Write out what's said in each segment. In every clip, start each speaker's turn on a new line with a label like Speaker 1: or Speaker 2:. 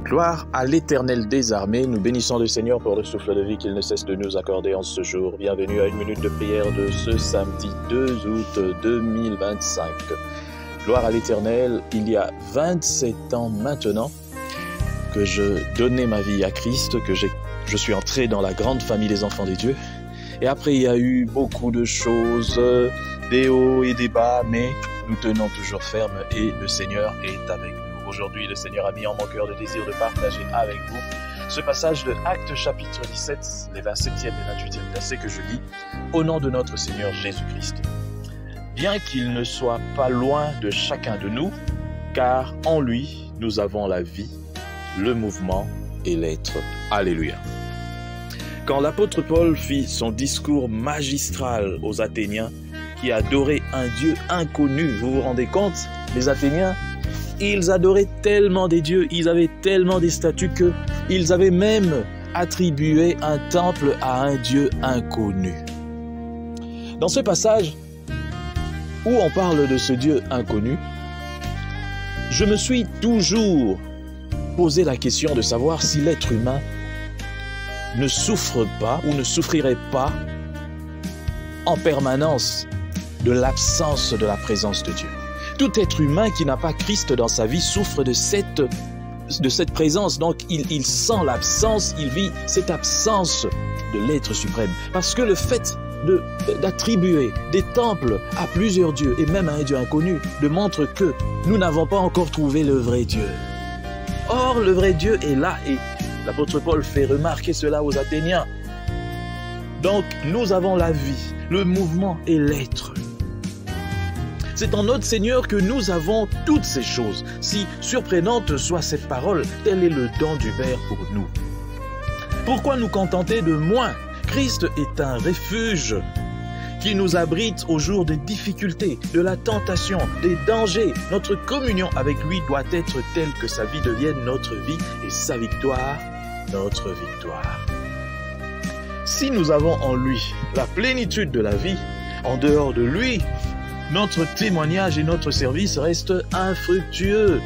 Speaker 1: Gloire à l'Éternel des armées, nous bénissons le Seigneur pour le souffle de vie qu'il ne cesse de nous accorder en ce jour. Bienvenue à une minute de prière de ce samedi 2 août 2025. Gloire à l'Éternel, il y a 27 ans maintenant que je donnais ma vie à Christ, que je suis entré dans la grande famille des enfants de Dieu. Et après, il y a eu beaucoup de choses, des hauts et des bas, mais nous tenons toujours ferme et le Seigneur est avec nous. Aujourd'hui, le Seigneur a mis en mon cœur le désir de partager avec vous ce passage de Actes chapitre 17, les 27e et 28e versets que je lis au nom de notre Seigneur Jésus-Christ. Bien qu'il ne soit pas loin de chacun de nous, car en lui, nous avons la vie, le mouvement et l'être. Alléluia. Quand l'apôtre Paul fit son discours magistral aux Athéniens qui adoraient un Dieu inconnu, vous vous rendez compte, les Athéniens, ils adoraient tellement des dieux, ils avaient tellement des statues qu'ils avaient même attribué un temple à un Dieu inconnu. Dans ce passage où on parle de ce Dieu inconnu, je me suis toujours posé la question de savoir si l'être humain ne souffre pas ou ne souffrirait pas en permanence de l'absence de la présence de Dieu. Tout être humain qui n'a pas Christ dans sa vie souffre de cette présence. Donc, il sent l'absence, il vit cette absence de l'être suprême. Parce que le fait d'attribuer des temples à plusieurs dieux, et même à un Dieu inconnu, démontre que nous n'avons pas encore trouvé le vrai Dieu. Or, le vrai Dieu est là, et l'apôtre Paul fait remarquer cela aux Athéniens. Donc, nous avons la vie, le mouvement et l'être. C'est en notre Seigneur que nous avons toutes ces choses. Si surprenante soit cette parole, tel est le don du Père pour nous. Pourquoi nous contenter de moins? Christ est un refuge qui nous abrite au jour des difficultés, de la tentation, des dangers. Notre communion avec lui doit être telle que sa vie devienne notre vie et sa victoire, notre victoire. Si nous avons en lui la plénitude de la vie, en dehors de lui, notre témoignage et notre service restent infructueux.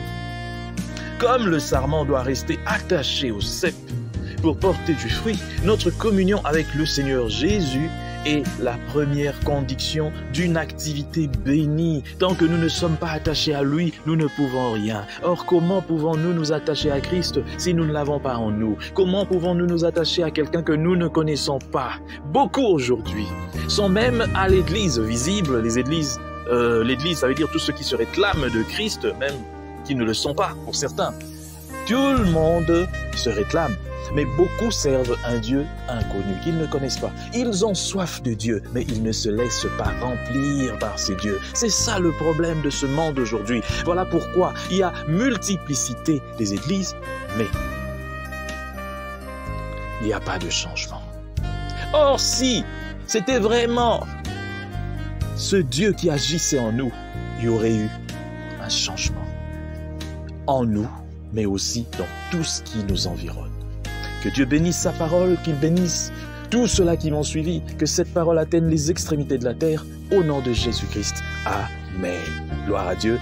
Speaker 1: Comme le sarment doit rester attaché au cep pour porter du fruit, notre communion avec le Seigneur Jésus est la première condition d'une activité bénie. Tant que nous ne sommes pas attachés à lui, nous ne pouvons rien. Or, comment pouvons-nous nous attacher à Christ si nous ne l'avons pas en nous? Comment pouvons-nous nous attacher à quelqu'un que nous ne connaissons pas? Beaucoup aujourd'hui sont même à l'église visible. L'église, ça veut dire tous ceux qui se réclament de Christ, même qui ne le sont pas pour certains. Tout le monde se réclame. Mais beaucoup servent un Dieu inconnu qu'ils ne connaissent pas. Ils ont soif de Dieu, mais ils ne se laissent pas remplir par ces dieux. C'est ça le problème de ce monde aujourd'hui. Voilà pourquoi il y a multiplicité des églises, mais il n'y a pas de changement. Or, si c'était vraiment ce Dieu qui agissait en nous, il y aurait eu un changement en nous, mais aussi dans tout ce qui nous environne. Que Dieu bénisse sa parole, qu'il bénisse tous ceux-là qui m'ont suivi, que cette parole atteigne les extrémités de la terre, au nom de Jésus-Christ. Amen. Gloire à Dieu.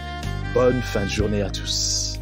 Speaker 1: Bonne fin de journée à tous.